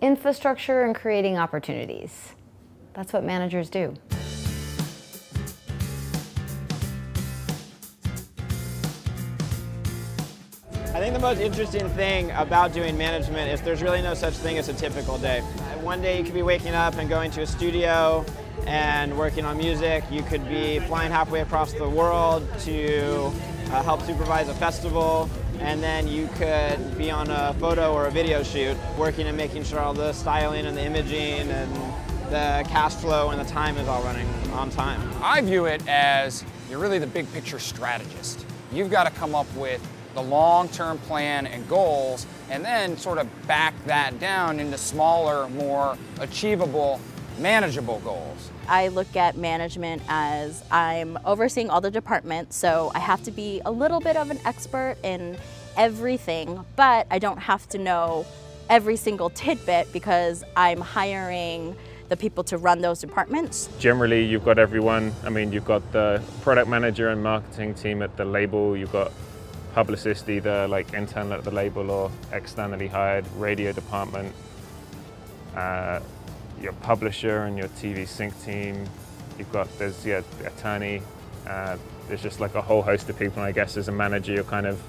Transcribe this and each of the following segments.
Infrastructure and creating opportunities. That's what managers do. I think the most interesting thing about doing management is there's really no such thing as a typical day. One day you could be waking up and going to a studio and working on music. You could be flying halfway across the world to help supervise a festival. And then you could be on a photo or a video shoot, working and making sure all the styling and the imaging and the cash flow and the time is all running on time. I view it as you're really the big picture strategist. You've got to come up with the long-term plan and goals, and then sort of back that down into smaller, more achievable, manageable goals. I look at management as I'm overseeing all the departments, so I have to be a little bit of an expert in everything, but I don't have to know every single tidbit because I'm hiring the people to run those departments. Generally, you've got everyone. I mean, you've got the product manager and marketing team at the label, you've got publicist either like internal at the label or externally hired, radio department, your publisher and your TV sync team. There's attorney. There's just like a whole host of people. And I guess as a manager, you're kind of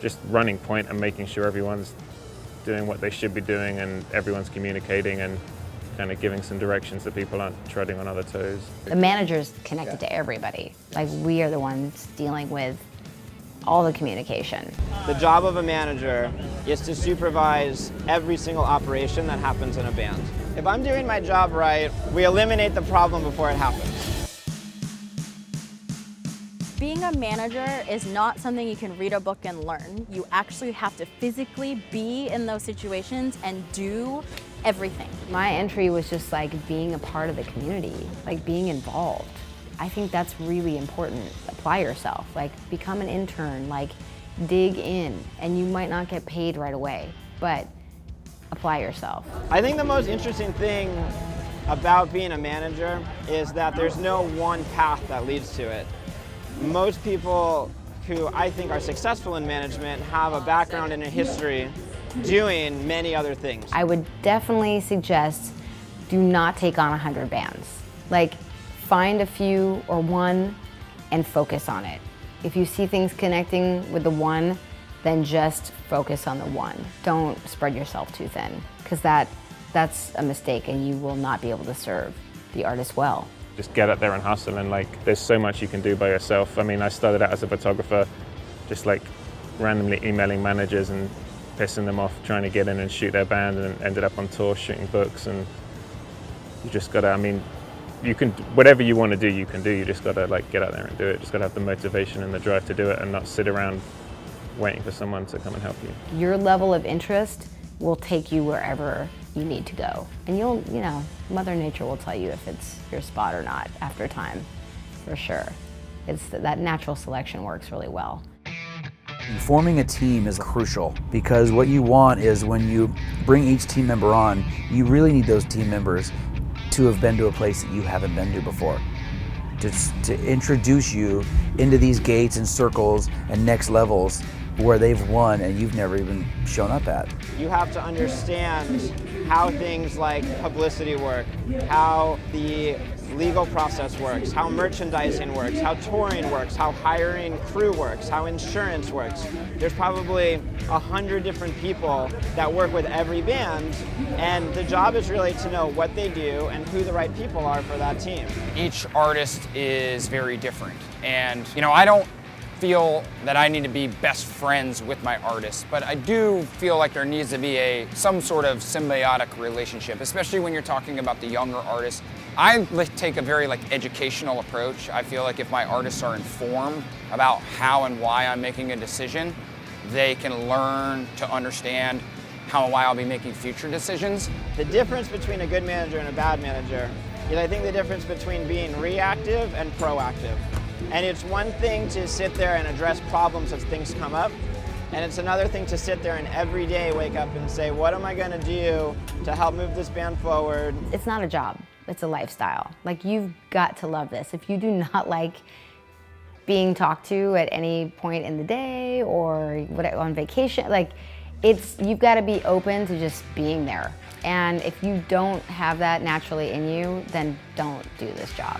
just running point and making sure everyone's doing what they should be doing and everyone's communicating and kind of giving some directions that people aren't treading on other toes. The manager's connected to everybody. Like, we are the ones dealing with all the communication. The job of a manager is to supervise every single operation that happens in a band. If I'm doing my job right, we eliminate the problem before it happens. Being a manager is not something you can read a book and learn. You actually have to physically be in those situations and do everything. My entry was just like being a part of the community, like being involved. I think that's really important. Apply yourself, like become an intern, like dig in, and you might not get paid right away, but apply yourself. I think the most interesting thing about being a manager is that there's no one path that leads to it. Most people who I think are successful in management have a background and a history doing many other things. I would definitely suggest do not take on 100 bands. Like, find a few or one and focus on it. If you see things connecting with the one, then just focus on the one. Don't spread yourself too thin, because that's a mistake and you will not be able to serve the artist well. Just get out there and hustle, and like there's so much you can do by yourself. I mean, I started out as a photographer, just like randomly emailing managers and pissing them off trying to get in and shoot their band, and ended up on tour shooting books. And you just gotta, I mean, you can, whatever you want to do, you can do. You just gotta like get out there and do it. Just gotta have the motivation and the drive to do it, and not sit around waiting for someone to come and help you. Your level of interest will take you wherever you need to go. And Mother Nature will tell you if it's your spot or not after time, for sure. That natural selection works really well. Forming a team is crucial, because what you want is when you bring each team member on, you really need those team members to have been to a place that you haven't been to before. To introduce you into these gates and circles and next levels where they've won and you've never even shown up at. You have to understand how things like publicity work, how the legal process works, how merchandising works, how touring works, how hiring crew works, how insurance works. There's probably 100 different people that work with every band, and the job is really to know what they do and who the right people are for that team. Each artist is very different, and I don't feel that I need to be best friends with my artists, but I do feel like there needs to be some sort of symbiotic relationship, especially when you're talking about the younger artists. I take a very educational approach. I feel like if my artists are informed about how and why I'm making a decision, they can learn to understand how and why I'll be making future decisions. The difference between a good manager and a bad manager is, I think, the difference between being reactive and proactive. And it's one thing to sit there and address problems as things come up, and it's another thing to sit there and every day wake up and say, what am I going to do to help move this band forward? It's not a job, it's a lifestyle. Like, you've got to love this. If you do not like being talked to at any point in the day or on vacation, like, you've got to be open to just being there. And if you don't have that naturally in you, then don't do this job.